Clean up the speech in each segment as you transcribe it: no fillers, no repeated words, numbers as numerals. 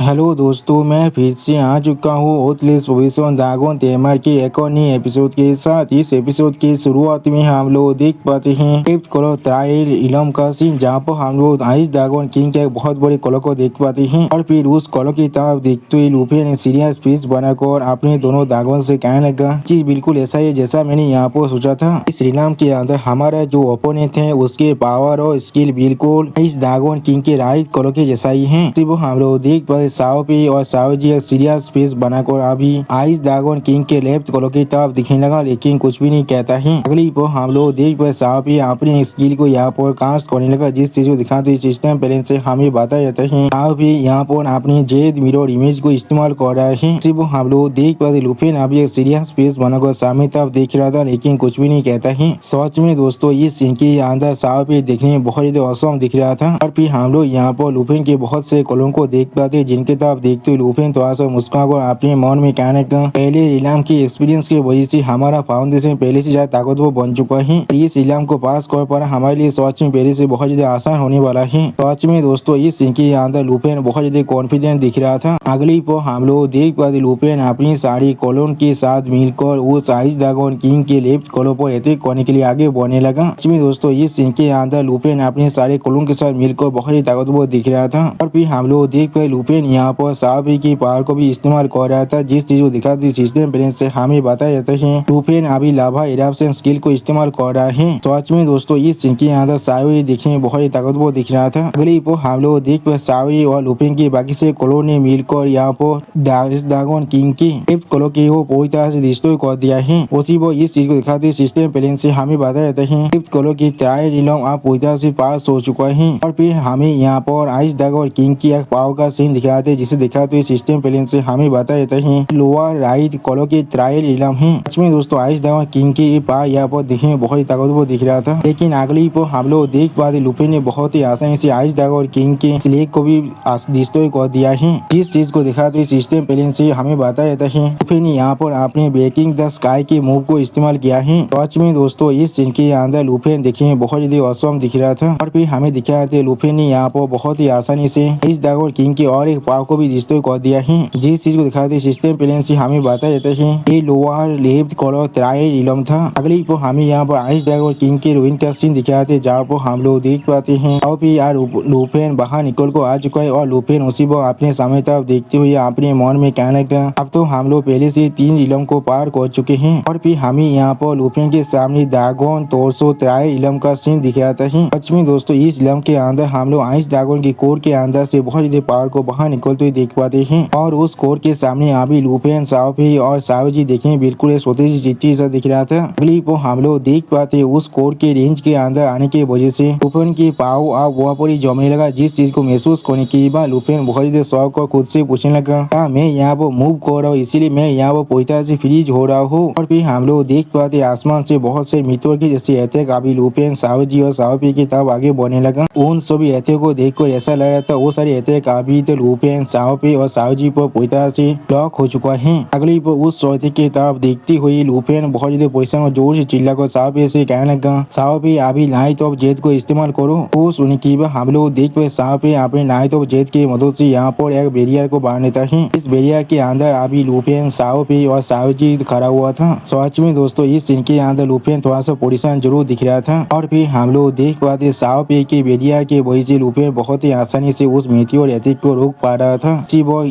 Hello दोस्तों, मैं फिर से आ चुका हूँ ओथलेस भविष्य ड्रैगन तेमर के एक और नए एपिसोड के साथ। इस एपिसोड की शुरुआत में हम लोग देख पाते हैं फिफ्थ कलर ट्रायल इलम का सीन, जहाँ पर हम लोग आइस ड्रैगन किंग के एक बहुत बड़े कलर को देख पाते हैं। और फिर उस कलर की तरफ देखते हुए लूफी ने सीरियस फेस बनाकर अपने दोनों ड्रैगन से कहने लगा, चीज बिल्कुल ऐसा ही जैसा मैंने यहाँ पर सोचा था। इस इलम के अंदर हमारा जो ओपोनेंट है उसके पावर और स्किल बिल्कुल इस ड्रैगन किंग के राइट कलर के जैसा ही है। हम लोग देख पाते साओपी और साओजी एक सीरियस फेस बनाकर अभी आइस ड्रैगन किंग के लेफ्ट कलर की तरफ दिखने लगा, लेकिन कुछ भी नहीं कहता है। अगली पर हम लोग देख पाते साओपी अपने स्किल को यहाँ पर कास्ट करने लगा, जिस चीज को दिखाते सिस्टम पहले से हमें बताया जाता है। साओपी यहाँ पर अपने जेड मिरर इमेज को इस्तेमाल कर रहा है। सिर्फ हम लोग देख पाते लुफिन अभी एक सीरियस फेस बनाकर सामने तरफ देख रहा था, लेकिन कुछ भी नहीं कहता है। सच में दोस्तों इस सीन के अंदर साओपी देखने में बहुत ज्यादा औसम दिख रहा था। और फिर हम लोग यहाँ पर लुफिन के बहुत से कलों को देख पाते, जिनके तरफ देखते हुए लुफिन थोड़ा सा मुस्कुराकर अपने मन में कहने का, पहले इलाम की एक्सपीरियंस की वजह से हमारा फाउंडेशन पहले से ज्यादा ताकतवर बन चुका है। इस इलाम को पास कर पाना हमारे लिए सच में पहले से बहुत ज्यादा आसान होने वाला है। सच में दोस्तों इस सीन के अंदर लुफिन बहुत ज्यादा कॉन्फिडेंट दिख रहा था। अगली पर हम लोग देख पाते लुफिन अपनी सारी कॉलोन के साथ मिलकर उस आइस ड्रैगन किंग के लेफ्ट कॉलों पर अटैक करने के लिए आगे बढ़ने लगा। सच में दोस्तों इस सीन के अंदर लुफिन अपने सारे कॉलोन के साथ मिलकर बहुत ही ताकतवर दिख रहा था। और फिर हम लोग देख पाए लुफिन यहाँ पर साओपी की पावर को भी इस्तेमाल कर रहा था, जिस चीज को दिखाती सिस्टम प्लेन से हमें बताया जाता है लुफिन अभी लाभा इरप्शन स्किल को इस्तेमाल कर रहा है। सच में दोस्तों इस सीन के अंदर साओई दिखने में बहुत ही ताकतवर दिख रहा था। अगली पर हम लोग देख पाए साओई और लुफिन की बाकी से कॉलों ने मिलकर यहाँ पर ड्रैगन किंग की फिफ्थ कॉलों की वो पूरी तरह से डिस्ट्रॉय कर दिया है। उसी वो इस चीज को दिखाते सिस्टम प्लेन से हमें बताया जाता है फिफ्थ कॉलों की ट्रायल इलम आप पूरी तरह से पास हो चुका है। और फिर हमें यहाँ पर आइस ड्रैगन किंग की एक पावर का सीन दिखाते हैं, जिसे दिखाते हुए सिस्टम प्लेन से हमें बताया जाता है लोअर राइट कॉलों की ट्रायल इलम है। सच में दोस्तों आइस ड्रैगन किंग की पावर यहाँ पर दिखने में बहुत ही ताकतवर दिख रहा था, लेकिन अगली पर हम लोग देख पाते लुफिन ने बहुत ही आसानी से आइस ड्रैगन किंग के स्लेग को भी डिस्ट्रॉय कर दिया है। जिस चीज को दिखाते हुए सिस्टम प्लेन से हमें बताया जाता है लुफिन ने यहाँ पर अपने ब्रेकिंग द स्काई के मूव को इस्तेमाल किया है। सच में दोस्तों इस सीन के अंदर लुफिन देखने में बहुत ज्यादा औसम दिख रहा था। और फिर हमें दिखाते लुफिन ने यहाँ पर बहुत ही आसानी से आइस ड्रैगन किंग के और एक पावर को भी डिस्ट्रॉय कर दिया है। जिस चीज को दिखाते सिस्टम प्लेन से हमें बताया जाता है ये लोअर लेफ्ट कॉलर ट्रायल इलम था। अगली पर हमें यहाँ पर आइस ड्रैगन किंग के रूइन का सीन दिखाते, जहाँ पर हम लोग देख पाते हैं और फिर यार लुफिन बाहर निकल को आ चुका है। और लुफिन उसी पर अपने सामने तरफ देखते हुए अपने मन में कहने का, अब तो हम लोग पहले से 3 इलम को पार कर चुके हैं। और फिर हमें यहाँ पर लुफिन के सामने ड्रैगन टोर्सो ट्रायल इलम का सीन दिखाता है। सच में दोस्तों इस इलम के अंदर हम लोग आइस ड्रैगन की कोर के अंदर से बहुत ज्यादा पावर को बाहर निकलते हुए देख पाते हैं। और उस कोर के सामने अभी लुफिन साओपी और साओजी देखने बिल्कुल छोटी सी चिट्ठी सा दिख रहा था। अगली को हम लोग देख पाते उस कोर के रेंज के अंदर आने की वजह से लुफिन की पावर अब वहाँ पर ही जमने लगा, जिस चीज को महसूस करने के बाद लुफिन बहुत ज्यादा शौक को खुद से पूछने लगा, क्या मैं यहाँ पर मूव कर रहा हूँ इसीलिए मैं यहाँ पर पूरी तरह से फ्रीज हो रहा हूँ। और फिर हम लोग देख पाते आसमान से बहुत से मित्रों के जैसे अटैक अभी लुफिन साओजी और साओपी की तरफ आगे बढ़ने लगा। उन सभी अटैक को देखकर ऐसा लग रहा था वो सारे अटैक अभी तो लुफिन साओपी और साओजी पर पूरी तरह से ब्लॉक हो चुका है। अगली पर उस सौते की तरफ देखती हुई लुफिन बहुत ज्यादा पोजीशन में जोर से चिल्लाकर साओपी से कहने लगा, साओपी अभी नाइट ऑफ जेट को इस्तेमाल करो। वो सुनने के बाद हम लोग देख पाए साओपी अपने नाइट ऑफ जेट की मदद से यहाँ पर एक बैरियर को बांध लेता है। इस बैरियर के अंदर अभी लुफिन साओपी और साओजी खड़ा हुआ था। सच में दोस्तों इस सीन के अंदर लुफिन थोड़ा सा पोजीशन जरूर दिख रहा था। और फिर हम लोग देख पाते साओपी के बैरियर के वजह से लुफिन बहुत ही आसानी से उस मेथियोर अटैक को रोक पा रहा था।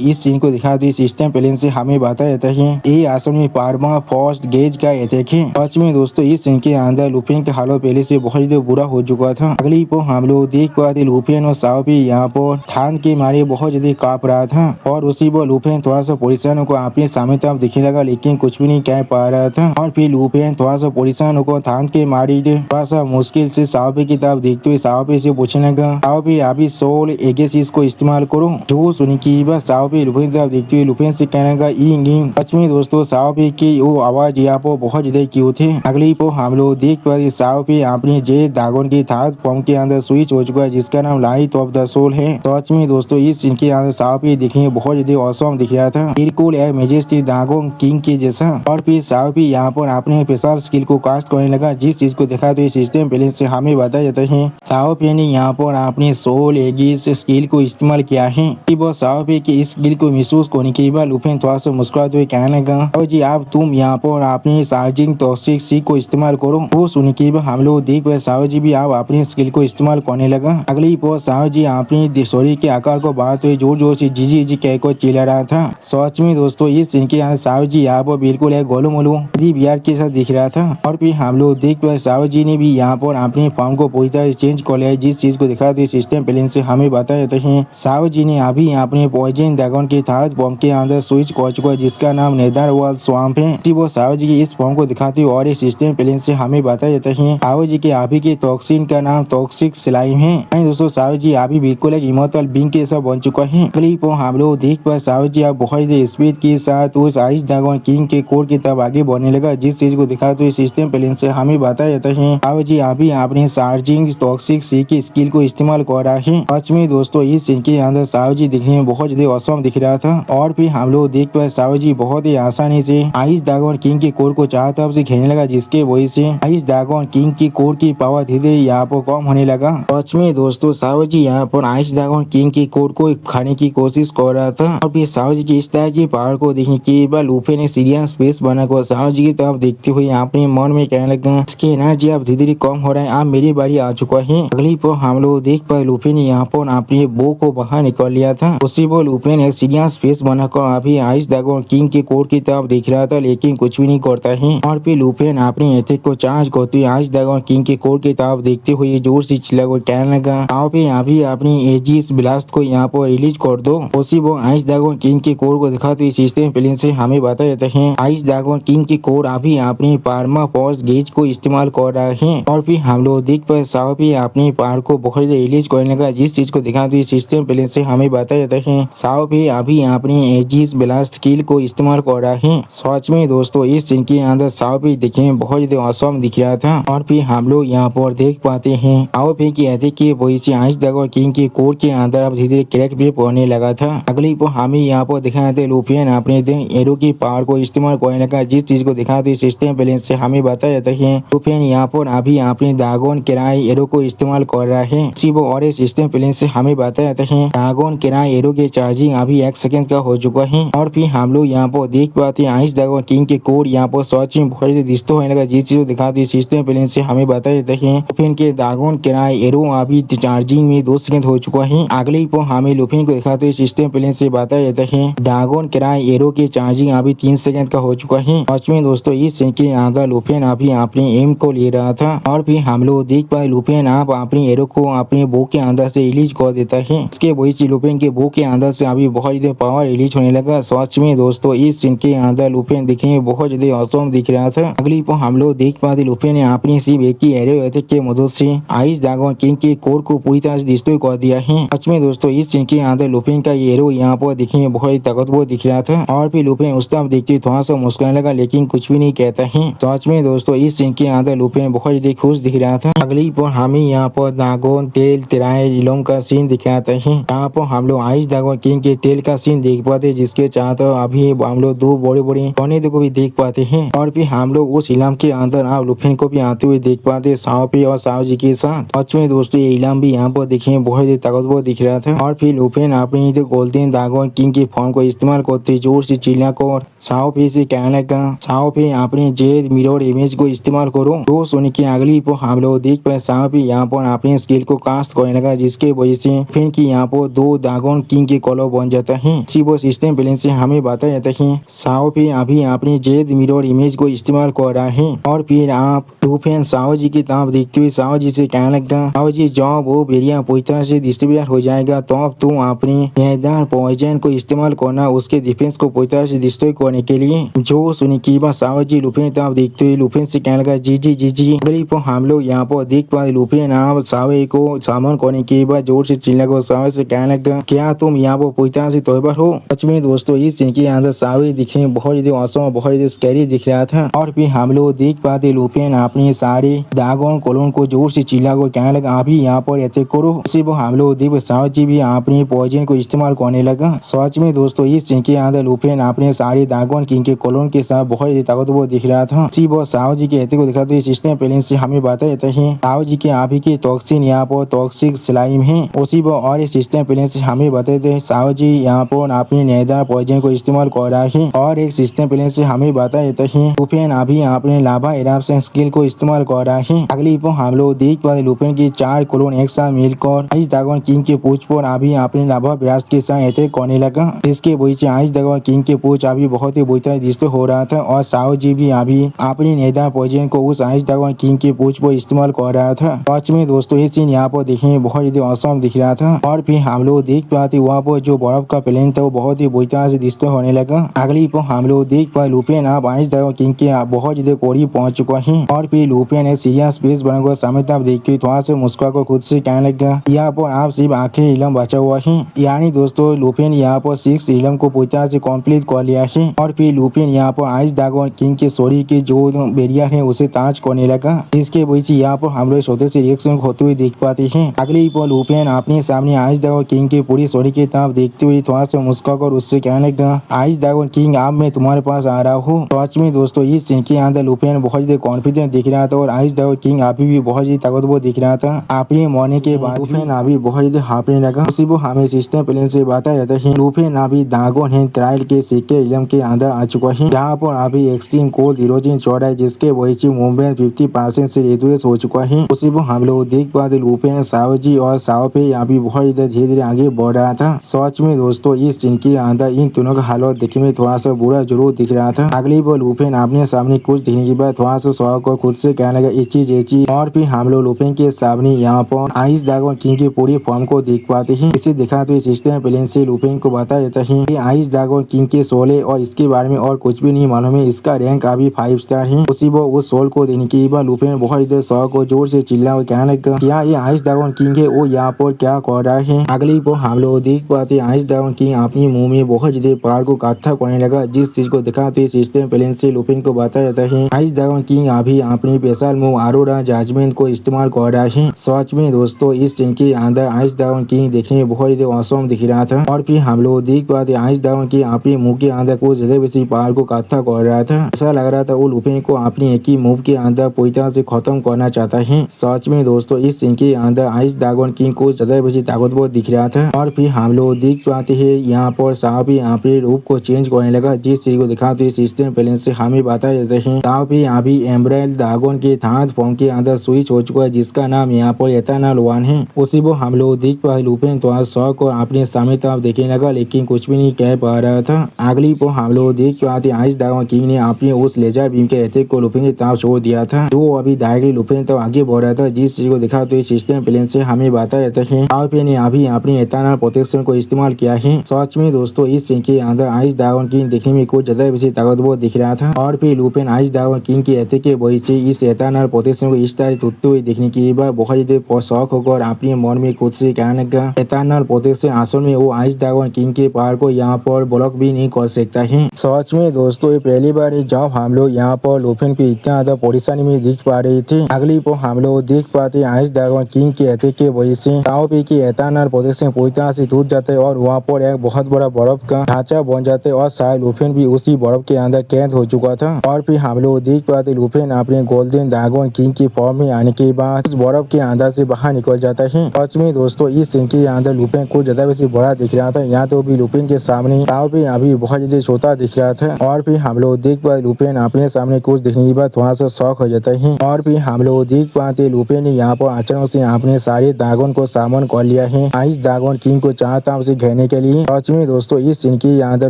इस सीन को दिखाते सिस्टम प्लेन से हमें बताया जाता है ये आसमान में पार्मा फर्स्ट गेज का अटैक है। सच में दोस्तों इस सीन के अंदर लुफिन का हालत पहले से बहुत ज्यादा बुरा हो चुका था। अगली पर हम लोग देख पाते लुफिन और साओपी यहाँ पर थान के मारे बहुत ज्यादा कांप रहा था। और उसी पर लुफिन थोड़ा सा पोजीशन को अपने सामने तरफ दिखने लगा, लेकिन कुछ भी नहीं कह पा रहा था। और फिर लुफिन थोड़ा सा पोजीशन को थान के मारी थोड़ा सा मुश्किल से साओपी की तरफ देखते हुए साओपी से पूछने लगा, साओपी अभी सोल एगेसिस को इस्तेमाल करो। जो सुनी की बात साओपी लुफिन तरफ देखते हुए लुफिन से कहने लगा इंग इंग। सच में दोस्तों साओपी की वो आवाज यहाँ पर बहुत ज्यादा क्यूट थे। अगली पर हम लोग देख पाए साओपी अपनी जेड ड्रैगन की थर्ड फॉर्म के अंदर स्विच हो चुका है, जिसका नाम लाइट ऑफ द सोल है। सच में दोस्तों इस सीन के अंदर साओपी दिखने बहुत ज्यादा औसम दिख रहा था, बिल्कुल एक मेजेस्टिक ड्रैगन किंग के जैसा। और फिर साओपी यहाँ पर अपने स्पेशल स्किल को कास्ट करने लगा, जिस चीज को देखा तो सिस्टम पहले से हमें बताया जाता है साओपी ने यहाँ पर अपने सोल एगिस स्किल को इस्तेमाल किया है। वो साहब की इस स्किल को महसूस होने के बाद लुफिन थोड़ा सा मुस्कुराते हुए कहने लगा, साहब जी आप तुम यहाँ पर अपनी चार्जिंग टॉक्सिक सी को इस्तेमाल करो। वो सुनने के बाद हम लोग देख पाए साहब जी भी आप अपनी स्किल को इस्तेमाल करने लगा। अगली पोर साहब जी अपनी शरीर के आकार को बढ़ाते हुए जोर जोर से जी जी कह को चिल्ला रहा था। सच में दोस्तों इस सीन के यहाँ साहब जी यहाँ पर बिल्कुल एक गोलू मोलू बिहार के साथ दिख रहा था। और फिर हम लोग देख पाए साहब जी ने भी यहाँ पर अपने फॉर्म को पूरी तरह चेंज कर लिया, जिस चीज को दिखाते सिस्टम प्लेन से हमें बता देते हैं। साहब जी ने अभी अपने पॉइजन ड्रैगन के थर्ड फॉर्म के अंदर स्विच कर चुका है, जिसका नाम नेदरवर्ल्ड स्वैम्प है। वो साहब जी की इस फॉर्म को दिखाते हुए और इस सिस्टम प्लेन से हमें बता देते हैं साहब जी के अभी के टॉक्सिन का नाम टॉक्सिक स्लाइम है। दोस्तों साहब जी अभी बिल्कुल एक इमोर्टल बीइंग के साथ बन चुका है। क्लिप हम लोग देख पाए साहब जी आप बहुत स्पीड के साथ उस आइस ड्रैगन किंग के कोर की तरफ आगे बढ़ने लगा, जिस चीज को दिखाते हुए सिस्टम प्लेन से हमें बता देते हैं साहब जी अभी अपने चार्जिंग टॉक्सिक सी की स्किल को इस्तेमाल कर रहा है। सच में दोस्तों इस सीन के अंदर साहब जी दिखने में बहुत ज्यादा औसम दिख रहा था। और फिर हम लोग देख पाए साहब जी बहुत ही आसानी से आइस ड्रैगन किंग के कोर को चारों तरफ से घेरने लगा, जिसके वजह से आइस ड्रैगन किंग की कोर की पावर धीरे धीरे यहाँ पर कम होने लगा। सच में दोस्तों साहब जी यहाँ पर आइस ड्रैगन किंग की कोर को खाने की कोशिश कर रहा था। और फिर साहब जी की इस तरह की पावर को देखने के बाद लूफी ने सीरियस फेस बनाकर साहब जी की तरफ देखते हुए अपने मन में कहने लगा, इसकी एनर्जी अब धीरे धीरे कम हो रहा है, अब मेरी बारी आ चुका है। अगली पर हम लोग देख पाए लूफी ने यहाँ पर अपने बो को बाहर निकाल लिया था। उसी पर लूफी ने सीरियस फेस बनाकर अभी आइस ड्रैगन किंग के कोर की तरफ देख रहा था, लेकिन कुछ भी नहीं करता है। और फिर लूफी ने अपने एथिक को चार्ज करते हुए आइस ड्रैगन किंग के कोर की तरफ देखते हुए जोर से चिल्ला कर कहने लगा, आप अभी अपनी एजिस ब्लास्ट को यहाँ पर रिलीज कर दो। उसी वो आइस ड्रैगन किंग के कोर को दिखाते हुए सिस्टम प्लेन से हमें बता देते हैं आइस ड्रैगन किंग की कोर अभी अपनी पार्मा फोर्स गेज को इस्तेमाल कर रहा है। और फिर हम लोग देख पाए साहब भी अपनी पावर को बहुत रिलीज करने लगा, जिस चीज को दिखाते हुए सिस्टम प्लेन से हमें बता देते हैं साहब भी अभी अपनी एजिस ब्लास्ट स्किल को इस्तेमाल कर रहा है। सच में दोस्तों इस सीन के अंदर साहब भी दिखने में बहुत ज्यादा औसम दिख रहा था। और फिर हम लोग यहाँ पर देख पाते हैं आओ फिर की एथिक की वजह से आइस ड्रैगन किंग के कोर के अंदर अब धीरे धीरे क्रैक भी पड़ने लगा था। अगली पर हमें यहाँ पर दिखाए थे लूफियन अपने एरो की पावर को इस्तेमाल करने लगा, जिस चीज को दिखाते सिस्टम प्लेन से हमें बता देते हैं लूफियन यहाँ पर अभी अपने ड्रैगन किराए एरो को इस्तेमाल कर रहा है। उसी वो और सिस्टम प्लेन से हमें बता देते हैं ड्रैगन किराए एरो के चार्जिंग अभी 1 सेकंड का हो चुका है। और फिर हम लोग यहाँ पर देख पाते हैं आइस ड्रैगन किंग के कोर यहाँ पर सच में बहुत डिस्टर्ब होने लगा, जिस चीज को दिखाते सिस्टम प्लेन से हमें बता देते हैं लूफियन के ड्रैगन किराए एरो अभी चार्जिंग में 2 सेकंड हो चुका है। अगले पर हमें लूफियन को दिखाते हुए सिस्टम प्लेन से बता देते हैं ड्रैगन किराए एरो के चार्जिंग अभी 3 सेकंड का हो चुका है। सच में दोस्तों इस सीन के अंदर लूफियन अभी अपने एम को ले रहा था। और फिर हम लोग देख पाए लूफियन आप अपनी एरो को अपने बो के अंदर से रिलीज कर देता है। इसके वजह से लूफियन के बो के अंदर से अभी बहुत ज्यादा पावर रिलीज होने लगा। सच में दोस्तों इस सीन के अंदर लूफियन दिखने में बहुत ज्यादा औसम दिख रहा था। अगली पर हम लोग देख पाते लूफियन ने अपनी सिर्फ एक ही एरो एथिक के मदद से आइस ड्रैगन किंग के कोर को पूरी तरह से डिस्ट्रॉय कर दिया है। सच में दोस्तों इस सीन के अंदर लूफियन का ये एरो यहाँ पर दिखने में बहुत ताकतवर दिख रहा था। और फिर लूफियन उस तरफ देखते थोड़ा सा मुस्कुराने लगा, लेकिन कुछ भी नहीं कहता है। सच में दोस्तों इस सीन के अंदर लूफियन बहुत ज्यादा खुश दिख रहा था। अगली पर हमें यहाँ पर ड्रैगन टेल तिराए इलोम का सीन दिखाते हैं। यहाँ पर हम लोग आइस ड्रैगन किंग के टेल का सीन देख पाते हैं, जिसके चाहते अभी हम लोग 2 बड़े बड़े टॉर्नेडो को भी देख पाते हैं। और फिर हम लोग उस इलाम के अंदर आप लूफियन को भी आते हुए देख पाते हैं साओपी और साओ जी के साथ। सच में दोस्तों ये इलाम भी यहाँ पर दिखने में बहुत ही ताकतवर दिख रहा था। और फिर लूफियन अपनी गोल्डन ड्रैगन किंग के फॉर्म को इस्तेमाल करते जोर से चिल्ला कर साओपी से कहने लगा साओपी अपने जेड मिरर इमेज को इस्तेमाल करो। तो सुन के अगली पर हम लोग देख पाए साओपी यहाँ पर अपने स्किल को कास्ट करने लगा, जिसके वजह से फिर की यहाँ पर 2 ड्रैगन किंग के कॉलो बन जाता है। इसी वो सिस्टम प्लेन से हमें बता जाता है साओपी अभी अपनी जेड मिरर इमेज को इस्तेमाल कर रहा है। और फिर आप लूफियन साओ जी की तरफ देखते हुए साओ जी से कहने लगा साओ जी जब वो बेरिया पूरी तरह से डिस्ट्रीब्यूट हो जाएगा तो अब तुम अपनी नेदार पॉइजन को इस्तेमाल करना उसके डिफेंस को पूरी तरह से डिस्ट्रॉय करने के लिए। जो सुनी की बात साओ जी लूफियन की तरफ देखते हुए लूफियन से कहने लगा जी जी जी जी। अगली पर हम लोग यहाँ पर देख पाए लूफियन आप सावे को सामन करने के बाद जोर से चिल्ला कर सावे से कहने लगा क्या तुम यहाँ पर पूरी तरह से तौबा हो। सच में दोस्तों इस सीन के अंदर सावे दिखने में बहुत ज्यादा औसम बहुत ज्यादा स्कैरी दिख रहा था। और फिर हम लोग देख पाते लूफियन अपने सारे ड्रैगन कॉलोन को जोर से चिल्ला कर कहने लगा अभी यहाँ पर अटैक करो। उसी पर हम लोग देख साओ जी भी अपने पॉइजन को इस्तेमाल करने लगा। सच में दोस्तों इस सीन के अंदर लूफियन अपने सारे ड्रैगन किंग के कॉलोन के साथ बहुत ज्यादा ताकतवर दिख रहा था। उसी पर साओ जी के अटैक को दिखाते हुए सिस्टम प्लेन से हमें बता देते हैं साओ जी के अभी के टॉक्सिन यहाँ पर टॉक्सिक स्लाइम है। उसी पर और सिस्टम प्लेन से हमें हमें बताते हैं सावजी यहाँ पर अपनी नेदार पॉइजन को इस्तेमाल कर रहा है और एक सिस्टम प्लेन से हमें बता देते हैं लुपेन अभी अपने लाभा एडाप्शन स्किल को इस्तेमाल कर रहा है। अगली पर हम लोग देख पाते लुपेन की 4 क्लोन एक साथ मिलकर आइस ड्रैगन किंग के पूछ पर अभी अपने लाभा ब्लास्ट के साथ अटैक करने लगा, जिसके वजह से आइस ड्रैगन किंग के पूछ अभी बहुत ही बुरी तरह डिस्ट्रॉय हो रहा था और सावजी भी अभी अपनी नेदार पॉइजन को उस आइस ड्रैगन किंग के पूछ पर इस्तेमाल कर रहा था। सच में दोस्तों ये सीन यहाँ पर देखने में बहुत ज्यादा औसम दिख रहा था और फिर हम लोग देख पाते वहाँ पर जो बर्फ का प्लेन था वो बहुत ही बुरी तरह से डिस्ट्रॉय होने लगा। अगली पर हम लोग देख पाए लुपेन आप आइस ड्रैगन किंग के बहुत ज्यादा करीब पहुंच चुका है और फिर लुपेन एक सीरियस स्पेस बनाकर सामने आप देखते थोड़ा से मुस्कुरा कर खुद से कहने लगा यहाँ पर आप सिर्फ आखिरी इलम बचा हुआ है। यानी दोस्तों लुपेन यहाँ पर 6 इलम को पूरी तरह से कंप्लीट कर लिया है और फिर लुपेन यहाँ पर आइस ड्रैगन किंग के शरीर के जो बैरियर है उसे ताज करने लगा, जिसके वजह से यहाँ पर हम लोग छोटे से रिएक्शन होते हुए देख पाते हैं। अगली पर लुपेन अपने सामने आइस ड्रैगन किंग के पूरी शरीर की तरफ देखते हुए थोड़ा सा मुस्कुरा कर उससे कहने लगा आइस ड्रैगन किंग अब मैं तुम्हारे पास आ रहा हूँ। सच में दोस्तों इस सीन के अंदर लुपेन बहुत ज्यादा कॉन्फिडेंट दिख रहा था और आइस ड्रैगन किंग अभी भी बहुत ज्यादा ताकतवर दिख रहा था। अपने मरने के बाद लुपेन अभी बहुत ज्यादा हाफने लगा। उसी को हमें सिस्टम प्लेन से बताया जाता है लुपेन अभी ड्रैगन है ट्रायल के सिक्के इलम के अंदर आ चुका है, यहाँ पर अभी एक्सट्रीम कोल्ड इरोजन चल रहा है, जिसके वजह से मूवमेंट 50% से रिड्यूस हो चुका है। उसी को हम लोग देख पाते लुपेन सावजी और सावपे अभी बहुत धीरे धीरे आगे बढ़ रहा था। सच में दोस्तों इस सीन के अंदर इन दोनों का हालत देखने में थोड़ा सा बुरा जरूर दिख रहा था। अगली बार लुपेन अपने सामने कुछ देखने के बाद थोड़ा सा सौ को खुद से कहने लगा ये चीज और फिर हम लोग लुपेन के सामने यहाँ पर आइस ड्रैगन किंग की पूरी फॉर्म को देख पाते हैं। इसे दिखाते हुए सिस्टम प्लेन से लुपेन को बताया जाता है कि आइस ड्रैगन किंग के सोल है और इसके बारे में और कुछ भी नहीं मालूम है, इसका रैंक अभी 5 स्टार है। उसी वो उस सोल को देखने के बाद लुपेन बहुत देर सौ को जोर से चिल्ला और कहने लगा क्या ये आइस ड्रैगन किंग है, वो यहाँ पर क्या कर रहा है। अगली को हम लोग देख पाते आइस ड्रैगन किंग अपनी मुंह में बहुत ज्यादा पहाड़ को इकट्ठा करने लगा, जिस चीज को दिखाते सिस्टम प्लेन से लुपेन को बताया जाता है आइस ड्रैगन किंग अभी अपनी स्पेशल मूव अरोरा जजमेंट को इस्तेमाल कर रहा है। सच में दोस्तों इस सीन के अंदर आइस ड्रैगन किंग देखने में बहुत ज्यादा औसम दिख रहा था और फिर हम लोग देख पाते आइस ड्रैगन किंग अपने मुंह के अंदर कुछ ज्यादा बेसी पहाड़ को इकट्ठा कर रहा था। ऐसा लग रहा था वो लुपेन को अपनी एक ही मूव के अंदर पूरी तरह से खत्म करना चाहता है। सच में दोस्तों इस सीन के अंदर आइस ड्रैगन किंग को ज्यादा बेसी ताकतवर दिख रहा था और फिर हम लोग देख पाते हैं यहाँ पर साव भी अपने रूप को चेंज करने लगा, जिस चीज को दिखाते सिस्टम प्लेन से हमें बताया जाता है साव भी अभी एम्ब्रेल ड्रैगन के थर्ड फॉर्म के अंदर स्विच हो चुका है, जिसका नाम यहाँ पर एटर्नल वन है। उसी को हम लोग देख पाए लुपेन थोड़ा शौक और अपने सामने तरफ देखने लगा लेकिन कुछ भी नहीं कह पा रहा था। अगली को हम लोग देख पाते आइस ड्रैगन किंग ने अपने उस लेजर बीम के अटैक को लुपेन की तरफ छोड़ दिया था, जो अभी डायरेक्टली लुपेन तो आगे बढ़ रहा था, जिस चीज को दिखाते सिस्टम प्लेन से हमें बताया जाता है सावपे ने अभी अपनी एटर्नल प्रोटेक्शन को इस्तेमाल किया है। सच में दोस्तों इस सीन के अंदर आइस ड्रैगन किंग देखने में कुछ ज्यादा बेसी ताकतवर दिख रहा था और फिर लुपेन आइस ड्रैगन किंग के अटैक के वजह से इस एटर्नल प्रोटेक्शन को इस तरह टूटते हुए देखने के बाद बहुत ज्यादा शौक होकर अपने मन में खुद से कहने का एटर्नल प्रोटेक्शन असल में वो आइस ड्रैगन किंग के पार को यहाँ पर ब्लॉक भी नहीं कर सकता है। सच में दोस्तों ये पहली बार जब हम लोग यहाँ पर लुपेन की इतना ज्यादा परेशानी में दिख पा रहे थे। अगली को हम लोग देख पाते आइस ड्रैगन किंग के अटैक के वजह से सावपे की एटर्नल प्रोटेक्शन पूरी तरह से टूट जाते और वहाँ पर एक बहुत बड़ा बर्फ का ढांचा बन जाते और शायद लुपेन भी उसी बर्फ के अंदर कैद हो चुका था और फिर हम लोग देख पाते लुपेन अपने गोल्डन ड्रैगन किंग की फॉर्म में आने के बाद उस बर्फ के अंदर से बाहर निकल जाता है। सच में दोस्तों इस सीन के अंदर लुपेन कुछ ज्यादा बेसी बड़ा दिख रहा था, यहाँ तो भी लुपेन के सामने सावपे अभी बहुत ज्यादा छोटा दिख रहा था और फिर हम लोग देख पाते लुपेन अपने सामने कुछ देखने के बाद थोड़ा सा शौक हो जाता है और फिर हम लोग देख पाते लुपेन ने यहाँ पर अचानक से अपने सारे ड्रैगन को सामन कर लिया है आइस ड्रैगन किंग को चारों तरफ से घेरने के लिए। सच में दोस्तों इस सीन के अंदर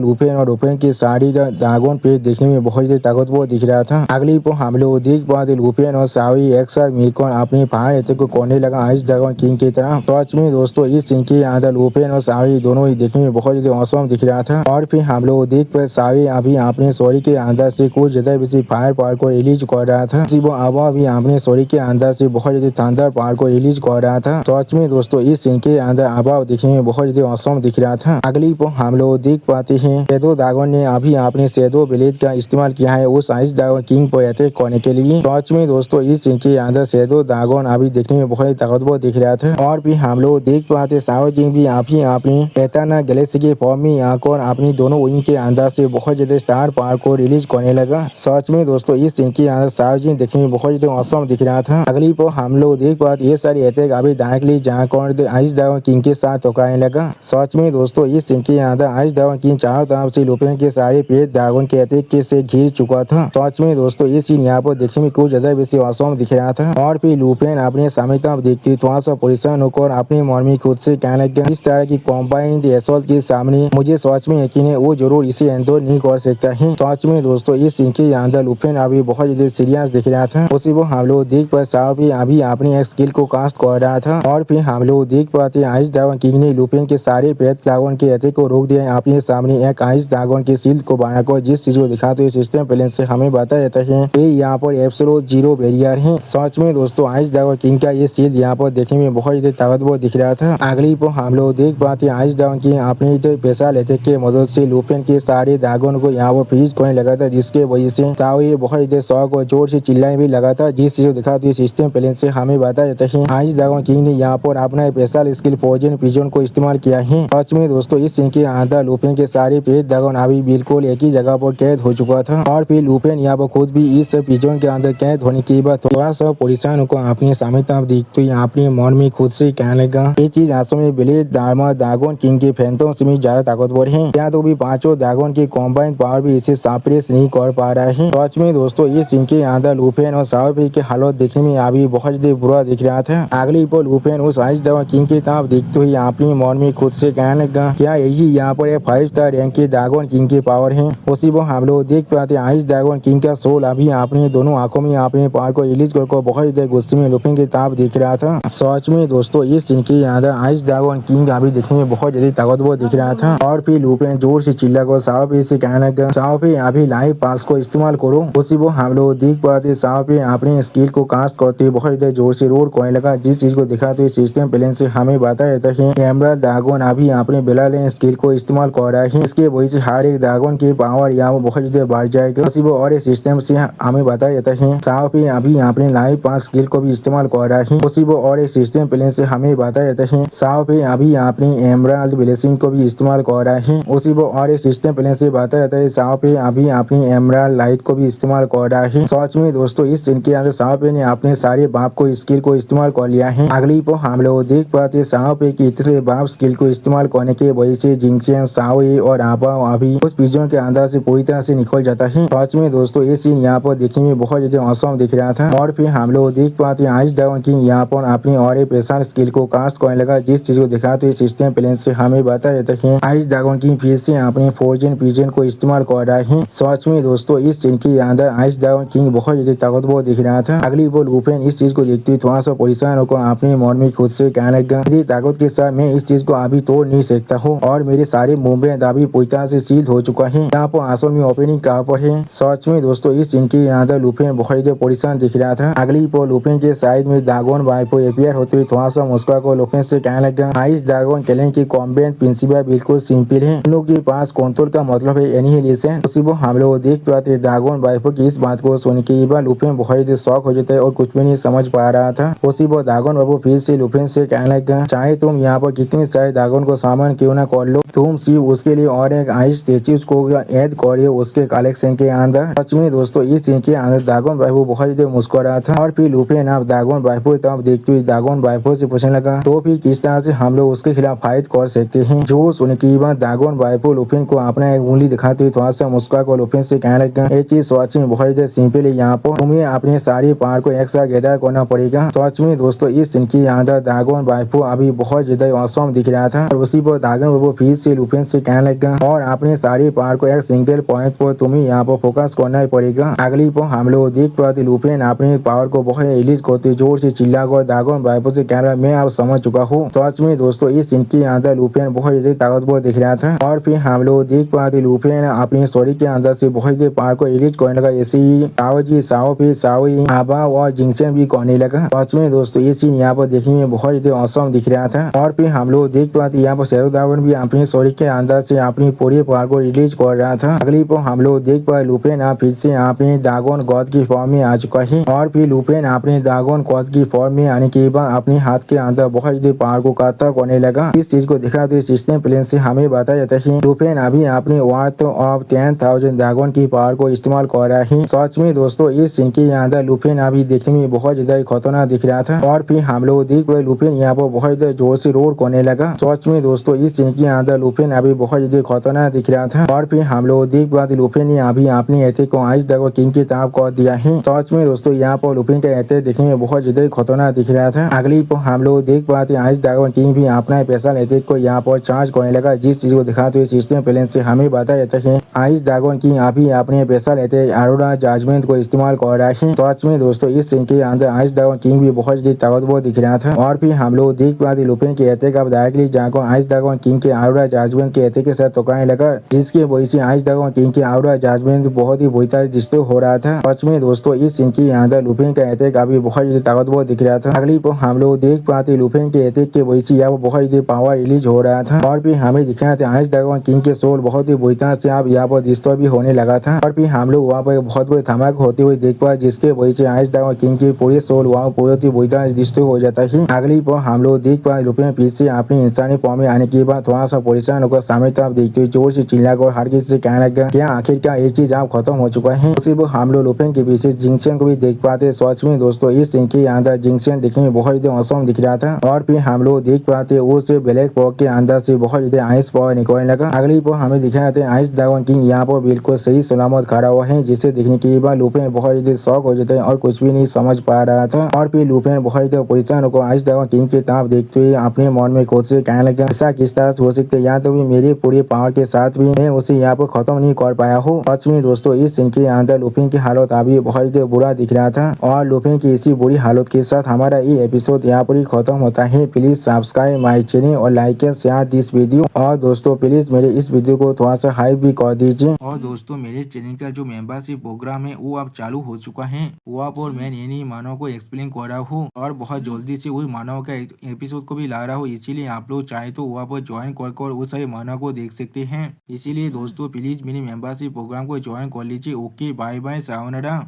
लुपेन और लुपेन की सारी ड्रैगन पे देखने में बहुत ज्यादा ताकतवर दिख रहा था। अगली को हम लोग देख पाते लुपेन और सावी एक साथ मिलकर अपने फायर अटैक को करने लगा आइस ड्रैगन किंग की तरह। सच में दोस्तों इस सीन के अंदर लुपेन और सावी दोनों ही देखने में बहुत ज्यादा औसम दिख रहा था और फिर हम लोग देख पाए सावी अभी अपने सॉरी के अंदर से कुछ ज्यादा बेसी फायर पावर को रिलीज कर रहा था, वो अब भी अपने सॉरी के अंदर से बहुत ज्यादा थंडर पावर को रिलीज कर रहा था। सच में दोस्तों इस सीन के अंदर अब देखने में बहुत ज्यादा औसम दिख रहा था। अगली को हम लोग देख पाते हैं शैडो ड्रैगन ने अभी अपने शैडो ब्लेड का इस्तेमाल किया है उस आइस ड्रैगन किंग पर अटैक करने के लिए। सच में दोस्तों इस सीन के अंदर शैडो ड्रैगन अभी देखने में बहुत ताकतवर दिख रहा था और फिर हम लोग देख पाते सावजिंग भी अभी अपने एटर्नल गैलेक्सी के फॉर्म में आकर अपनी दोनों विंग के अंदर से बहुत ज्यादा स्टार पावर को रिलीज करने लगा। सच में दोस्तों इस सीन के अंदर सावजिंग देखने में बहुत ज्यादा औसम दिख रहा था। अगली को हम लोग देख पाते ये सारी अटैक अभी डायरेक्टली जाकर आइस ड्रैगन किंग के साथ टकरा कराने लगा। सच में दोस्तों इस सीन के अंदर आइस ड्रैगन किंग चारों तरफ से लुफिन के सारे पेट ड्रैगन के अटैक से घिर चुका था। सच में दोस्तों ये सीन यहाँ पर देखने में कुछ ज्यादा बेसी औसम दिख रहा था और फिर लुफिन अपने सामने तरफ देखते थोड़ा सा परेशान होकर अपने मन में खुद से कहने लगा, इस तरह की कॉम्बाइंड असॉल्ट के सामने मुझे सच में यकीन है वो जरूर इसे एंडोर नहीं कर सकता है। सच में दोस्तों इस सीन के अंदर लुफिन अभी बहुत ज्यादा सीरियस दिख रहा था। उसी वो हम लोग देख पर साहब अभी अपने एक स्किल को कास्ट कर रहा था और फिर हम लोग देख पाते आइस ड्रैगन किंग ने लुफिन के सारे पेट ड्रैगन के अटैक को रोक दिया। अपने सामने एक आइस ड्रैगन के शील्ड को बनाकर जिस चीज को दिखाते सिस्टम प्लेन से हमें बताया जाता है ये यहाँ पर एब्सोल्यूट जीरो बैरियर है। सच में दोस्तों आइस ड्रैगन किंग का ये शील्ड यहाँ पर देखने में बहुत ज्यादा ताकतवर दिख रहा था। अगली पर हम लोग देख पाते आइस ड्रैगन किंग अपने स्पेशल अटैक के मदद से लुफिन के सारे ड्रैगन को यहाँ पर फ्रीज करने लगा था, जिसके वजह से साओई बहुत ज्यादा शौक और जोर से चिल्लाने भी लगा था। जिस चीज को दिखाते सिस्टम प्लेन से हमें बताया जाता है आइस ड्रैगन किंग ने यहाँ पर अपना स्पेशल स्किल पोजन पिजन को इस्तेमाल किया है। सच में दोस्तों इस सीन के अंदर लुफिन के सारे पेट ड्रैगन अभी बिल्कुल एक ही जगह पर कैद हो चुका था और फिर लुफिन यहाँ पर खुद भी इस पिजन के अंदर कैद होने के बाद थोड़ा सा परेशान को अपने सामने तरफ देखते हुए अपने मन में खुद से कहने लगा, ये चीज आंसू में ब्लेड दार्मा ड्रैगन किंग के फैंटम से भी ज्यादा ताकतवर है। क्या तो भी पांचों ड्रैगन की कॉम्बाइंड पावर भी इसे सप्रेस नहीं कर पा रहा है। सच में दोस्तों इस सीन के अंदर लुफिन और साओपी के हालत देखने में अभी बहुत ज्यादा बुरा दिख रहा था। अगली पर लुफिन उस आइस ड्रैगन किंग की तरफ देखते हुए अपने मन में खुद से कहने लगा, क्या यही यहाँ पर 5 स्टार रैंक के ड्रैगन किंग के पावर है। उसी वो हम लोग देख पाते आइस ड्रैगन किंग का सोल अभी अपने दोनों आंखों में अपने पावर को रिलीज कर बहुत ज्यादा गुस्से में लुफिन की तरफ देख रहा था। सच में दोस्तों इस सीन के अंदर आइस ड्रैगन किंग अभी देखने में बहुत ज्यादा ताकतवर दिख रहा था और फिर लुफिन जोर से चिल्ला कर साओपी से कहने लगा, साओपी अभी लाइव पास को इस्तेमाल करो। उसी वो हम लोग देख पाते साओपी अपने स्किल को कास्ट करते बहुत ज्यादा जोर से रोड करने लगा, जिस चीज को दिखाते सिस्टम प्लेन से हमें बताया जाता है एमराल्ड ड्रैगन अभी अपने बेलालेन स्किल को इस्तेमाल कर रहा है। इसके वजह से हर एक ड्रैगन की पावर यहाँ बहुत ज्यादा बढ़ जाएगा। उसी वो और सिस्टम से हमें बताया जाता है साओपी अभी अपने लाइव पास स्किल को भी इस्तेमाल कर रहा है। उसी वो और सिस्टम प्लेन से हमें बताया जाता है साओपी अभी अपने एमराल्ड ब्लेसिंग को भी इस्तेमाल कर रहा है। उसी वो और सिस्टम प्लेन से बताया जाता है साओपी अभी अपनी एमराल्ड लाइट को भी इस्तेमाल कर रहा है। सच में दोस्तों इस सीन के अंदर साओपी ने अपने सारे बाप को स्किल को इस्तेमाल कर लिया है। अगली पर हम लोग देख पाते साओपी की इतने बाप स्किल को इस्तेमाल करने के वजह से जिंगचेन साओई और आबा अभी उस पिजन के अंदर से पूरी तरह से निकल जाता है। सच में दोस्तों ये सीन यहाँ पर देखने में बहुत ज्यादा औसम दिख रहा था और फिर हम लोग देख पाते आइस ड्रैगन किंग यहाँ पर अपनी और एक स्पेशल स्किल को कास्ट करने लगा, जिस चीज को दिखाते सिस्टम प्लेन से हमें बताया जाता है आइस ड्रैगन किंग फिर से अपने फोर्जन पिजन को इस्तेमाल कर रहा है। सच में दोस्तों इस सीन के अंदर आइस ड्रैगन किंग बहुत ज्यादा ताकतवर दिख रहा था। अगली बार लुफिन इस चीज को देखते हुए थोड़ा सा परेशान होकर अपने मन में खुद से कहने लगा, मेरी ताकत के साथ मैं इस चीज को अभी तोड़ नहीं सकता हूँ और मेरे सारे मूवमेंट अभी पूरी तरह से सील हो चुका है। यहाँ पर असल में ओपनिंग कहाँ पर है। सच में दोस्तों इस सीन के अंदर लुफिन बहुत ज्यादा परेशान दिख रहा था। अगली पर लुफिन के साइड में ड्रैगन वाइफ अपियर होते हुए थोड़ा सा मुस्कुरा को लुफिन से कहने लगा, आइस ड्रैगन क्लैन की कॉम्बैट प्रिंसिपल बिल्कुल सिंपल है, उन लोग के पास कंट्रोल का मतलब है एनिहिलेशन। उसी वो हम लोग देख पाते ड्रैगन वाइफ की इस बात को सुन के बाद लुफिन बहुत ज्यादा शॉक हो जाता है और कुछ भी नहीं समझ पा रहा था। उसी वो ड्रैगन वाइफ फिर से लुफिन से कहने लगा, चाहे तुम यहाँ पर कितने सारे ड्रैगन को सामान क्यों ना कर लो, तुम सिर्फ उसके लिए और एक आइस स्टेच्यू को ऐड करिए उसके कलेक्शन के अंदर। सच में दोस्तों इस सीन के अंदर ड्रैगन वाइफ बहुत ज्यादा मुस्कुरा था और फिर लुफिन आप ड्रैगन वाइफ तब देखते हुए ड्रैगन वाइफ से पूछने लगा, तो फिर किस तरह से हम लोग उसके खिलाफ फाइट कर सकते हैं। जो सुनने के बाद ड्रैगन वाइफ लुफिन को अपना एक उंगली दिखाते हुए थोड़ा सा मुस्कुरा को लुफिन से कहने लगा, ये चीज सच में बहुत ज्यादा सिंपल है, यहाँ पर तुम्हें अपने सारे पावर को एक साथ गैदर करना पड़ेगा। सच में दोस्तों इस सीन के अंदर ड्रैगन वाइफ अभी बहुत ज्यादा औसम दिख रहा था और उसी पर ड्रैगन वाइफ फिर से लुफिन से कहने लगा, और अपने सारे पावर को एक सिंगल पॉइंट पर तुम्हें यहाँ पर फोकस करना ही पड़ेगा। अगली पर हम लोग देख पाते लुफिन अपने पावर को बहुत रिलीज करते जोर से चिल्ला कर ड्रैगन वाइफ से कह रहा, मैं अब समझ चुका हूँ। सच में दोस्तों इस सीन के अंदर लुफिन बहुत ज्यादा ताकतवर दिख रहा था और फिर हम लोग देख पाते लुफिन अपनी स्टोरी के अंदर से बहुत ज्यादा पावर को रिलीज करने लगा। ऐसे ही ताओजी साओपी साओई आबा और जिंगचेन भी करने लगा। सच में दोस्तों ये सीन यहाँ पर देखने में बहुत ज्यादा औसम दिख रहा था और फिर हम लोग देख पाते यहाँ पर शैडो ड्रैगन भी अपनी स्टोरी के अंदर से अपनी पूरी पावर को रिलीज कर रहा था। अगली पर हम लोग देख पाए लुफिन फिर से अपने ड्रैगन गॉड की फॉर्म में आ चुका है और फिर लुफिन अपने ड्रैगन गॉड की फॉर्म में आने के बाद अपने हाथ के अंदर बहुत ज्यादा पावर को काटा करने लगा। इस चीज को दिखाते सिस्टम प्लेन से हमें बताया जाता है लुफिन अभी अपने वर्थ ऑफ 10,000 ड्रैगन की पावर को इस्तेमाल कर रहा है। सच में दोस्तों इस सीन के अंदर लुफिन अभी देखने में बहुत ज्यादा खतरनाक दिख रहा था और फिर हम लोग देख पाए लुफिन यहाँ पर बहुत ज्यादा जोर से रोड करने होने लगा। सच में दोस्तों इस सीन के अंदर लुफिन अभी बहुत ज्यादा खतरनाक दिख रहा था और फिर हम लोग देख पाते लुफिन ने अभी अपने अटैक को आइस ड्रैगन किंग की तरफ कर दिया है। सच में दोस्तों यहाँ पर लुफिन का अटैक देखने में बहुत ज्यादा खतरनाक दिख रहा था। अगली पर हम लोग देख पाते आइस ड्रैगन किंग भी अपना स्पेशल अटैक को यहाँ पर चार्ज करने लगा, जिस चीज को दिखाते हुए सिस्टम प्लेन से हमें बताया जाता है आइस ड्रैगन किंग अभी अपने स्पेशल अटैक अरोरा जजमेंट को इस्तेमाल कर रहा है। सच में दोस्तों इस सीन के अंदर आइस ड्रैगन किंग भी बहुत ज्यादा ताकतवर दिख रहा था और फिर हम लोग देख पाते लुफिन के अटैक अब डायरेक्टली जाकर आइस ड्रैगन किंग के अरोरा जजमेंट के अटैक के साथ टकराने लगा, जिसके वजह से आइस ड्रैगन किंग के अरोरा जजमेंट बहुत ही बुरी तरह डिस्टर्ब हो रहा था। सच में दोस्तों इस सीन के अंदर लुफिन का अटैक अभी बहुत ज्यादा ताकतवर दिख रहा था। अगली पर हम लोग देख पाते लुफिन के अटैक के वजह से यहाँ बहुत ज्यादा पावर रिलीज हो रहा था और फिर हमें दिखाया था आइस ड्रैगन किंग के सोल बहुत ही बुरी तरह से अब यहाँ पर डिस्टर्ब भी होने लगा था और फिर हम लोग वहाँ पर बहुत बड़े धमाका होते हुए देख पाए, जिसके वजह से आइस ड्रैगन किंग के पूरे सोल वहाँ बहुत ही बुरी तरह से डिस्टर्ब हो जाता है। अगली पर हम लोग देख पाए लुफिन फिर से अपनी इंसानी फॉर्म में आने के बाद थोड़ा सा परेशान होकर सामने तरफ देखते हुए जोर से चिल्लाकर हर किसी से कहने लगा क्या आखिरकार ये चीज आप खत्म हो चुका है। उसी पर हम लोग लुफिन के पीछे जिंक्शन को भी देख पाते। सच में दोस्तों इस सीन के अंदर जिंक्शन देखने में बहुत ज्यादा औसम दिख रहा था और फिर हम लोग देख पाते उस ब्लैक पॉक के अंदर से बहुत ज्यादा आइस पावर निकलने लगा। अगली पर हमें दिखाया था आइस ड्रैगन किंग यहाँ पर बिल्कुल सही सलामत खड़ा हुआ है, जिसे देखने के बाद लुफिन बहुत ज्यादा शॉक हो जाता है और कुछ भी नहीं समझ पा रहा था और फिर लुफिन बहुत ज्यादा परेशान होकर आइस ड्रैगन किंग की तरफ देखते हुए अपने मन में खुद से कहने लगा ऐसा किस तरह से हो सकता है, या तो भी मेरे पूरे पावर के साथ भी मैं उसे यहाँ पर खत्म नहीं कर पाया हूँ। सच में दोस्तों इस सीन के अंदर लुफिन की हालत अभी बहुत ज्यादा बुरा दिख रहा था और लुफिन की इसी बुरी हालत के साथ हमारा ये एपिसोड यहाँ पर ही खत्म होता है। प्लीज सब्सक्राइब माई चैनल और like and share this video और दोस्तों प्लीज मेरे इस वीडियो को थोड़ा सा हाइप भी कर दीजिए। और दोस्तों मेरे चैनल का जो मेंबरशिप प्रोग्राम है वो अब चालू हो चुका है, वहाँ पर मैं नई मानव को एक्सप्लेन कर रहा हूँ और बहुत जल्दी से वही मानव का एपिसोड को भी ला रहा हूँ, इसीलिए आप लोग चाहे तो वहाँ पर ज्वाइन कर उस सारे मानव को देख सकते हैं। इसीलिए दोस्तों प्लीज मेरे मेंबरशिप प्रोग्राम को ज्वाइन कर लीजिए। Okay bye bye sayonara.